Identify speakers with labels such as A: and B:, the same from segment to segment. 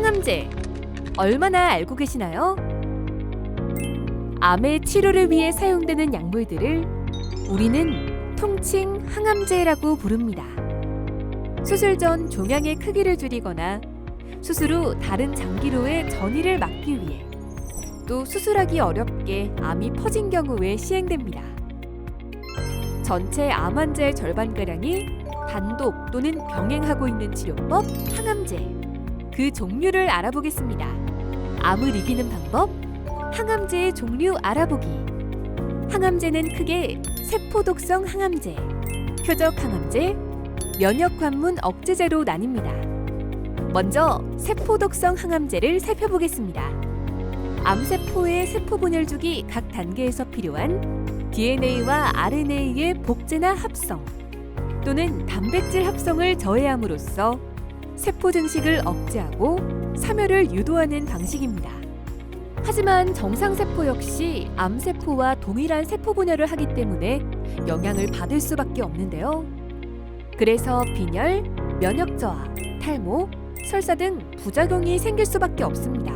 A: 항암제 얼마나 알고 계시나요? 암의 치료를 위해 사용되는 약물들을 우리는 통칭 항암제라고 부릅니다. 수술 전 종양의 크기를 줄이거나 수술 후 다른 장기로의 전이를 막기 위해, 또 수술하기 어렵게 암이 퍼진 경우에 시행됩니다. 전체 암 환자의 절반가량이 단독 또는 병행하고 있는 치료법 항암제, 그 종류를 알아보겠습니다. 암을 이기는 방법, 항암제의 종류 알아보기. 항암제는 크게 세포독성 항암제, 표적 항암제, 면역관문 억제제로 나뉩니다. 먼저 세포독성 항암제를 살펴보겠습니다. 암세포의 세포 분열주기 각 단계에서 필요한 DNA와 RNA의 복제나 합성 또는 단백질 합성을 저해함으로써 세포 증식을 억제하고 사멸을 유도하는 방식입니다. 하지만 정상세포 역시 암세포와 동일한 세포 분열을 하기 때문에 영향을 받을 수밖에 없는데요. 그래서 빈혈, 면역 저하, 탈모, 설사 등 부작용이 생길 수밖에 없습니다.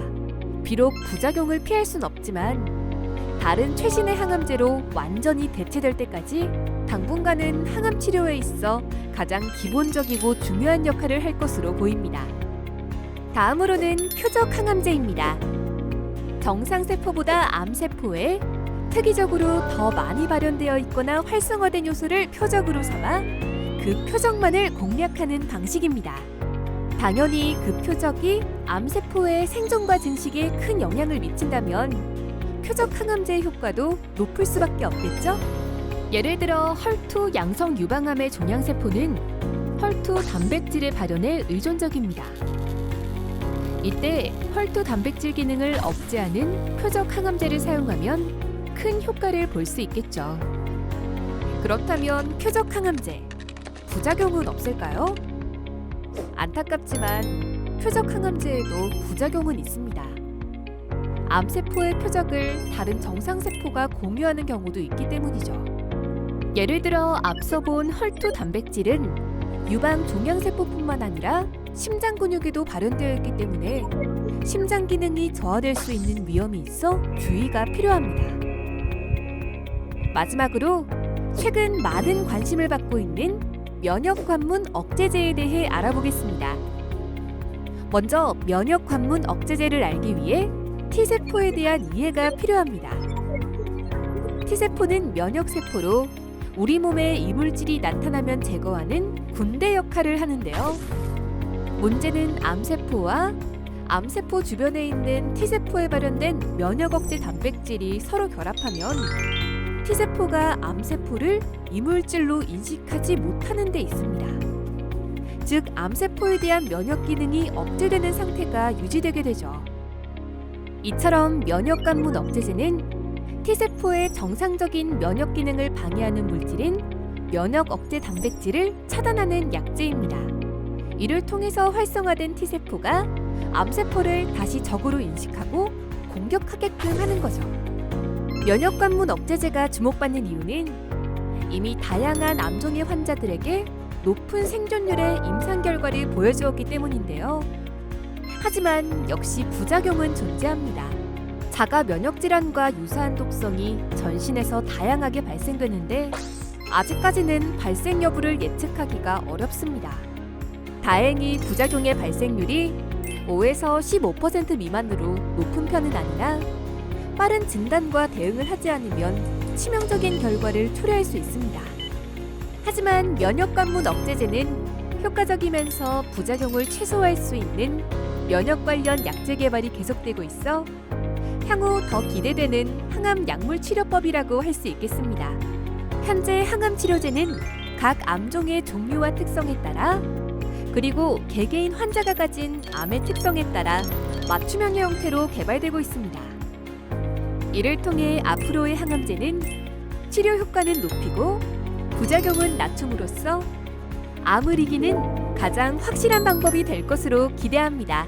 A: 비록 부작용을 피할 순 없지만 다른 최신의 항암제로 완전히 대체될 때까지 당분간은 항암 치료에 있어 가장 기본적이고 중요한 역할을 할 것으로 보입니다. 다음으로는 표적 항암제입니다. 정상세포보다 암세포에 특이적으로 더 많이 발현되어 있거나 활성화된 요소를 표적으로 삼아 그 표적만을 공략하는 방식입니다. 당연히 그 표적이 암세포의 생존과 증식에 큰 영향을 미친다면 표적 항암제의 효과도 높을 수밖에 없겠죠? 예를 들어 헐투 양성 유방암의 종양세포는 헐투 단백질의 발현에 의존적입니다. 이때 헐투 단백질 기능을 억제하는 표적 항암제를 사용하면 큰 효과를 볼 수 있겠죠. 그렇다면 표적 항암제, 부작용은 없을까요? 안타깝지만 표적 항암제에도 부작용은 있습니다. 암세포의 표적을 다른 정상세포가 공유하는 경우도 있기 때문이죠. 예를 들어 앞서 본 헐투 단백질은 유방 종양세포뿐만 아니라 심장 근육에도 발현되어 있기 때문에 심장 기능이 저하될 수 있는 위험이 있어 주의가 필요합니다. 마지막으로 최근 많은 관심을 받고 있는 면역관문 억제제에 대해 알아보겠습니다. 먼저 면역관문 억제제를 알기 위해 T세포에 대한 이해가 필요합니다. T세포는 면역세포로 우리 몸에 이물질이 나타나면 제거하는 군대 역할을 하는데요. 문제는 암세포와 암세포 주변에 있는 T세포에 발현된 면역억제 단백질이 서로 결합하면 T세포가 암세포를 이물질로 인식하지 못하는 데 있습니다. 즉, 암세포에 대한 면역 기능이 억제되는 상태가 유지되게 되죠. 이처럼 면역관문 억제제는 T세포의 정상적인 면역 기능을 방해하는 물질인 면역 억제 단백질을 차단하는 약제입니다. 이를 통해서 활성화된 T세포가 암세포를 다시 적으로 인식하고 공격하게끔 하는 거죠. 면역관문 억제제가 주목받는 이유는 이미 다양한 암종의 환자들에게 높은 생존율의 임상 결과를 보여주었기 때문인데요. 하지만 역시 부작용은 존재합니다. 자가 면역 질환과 유사한 독성이 전신에서 다양하게 발생되는데 아직까지는 발생 여부를 예측하기가 어렵습니다. 다행히 부작용의 발생률이 5에서 15% 미만으로 높은 편은 아니라 빠른 진단과 대응을 하지 않으면 치명적인 결과를 초래할 수 있습니다. 하지만 면역관문 억제제는 효과적이면서 부작용을 최소화할 수 있는 면역 관련 약제 개발이 계속되고 있어 향후 더 기대되는 항암 약물 치료법이라고 할 수 있겠습니다. 현재 항암 치료제는 각 암종의 종류와 특성에 따라 그리고 개개인 환자가 가진 암의 특성에 따라 맞춤형의 형태로 개발되고 있습니다. 이를 통해 앞으로의 항암제는 치료 효과는 높이고 부작용은 낮춤으로써 암을 이기는 가장 확실한 방법이 될 것으로 기대합니다.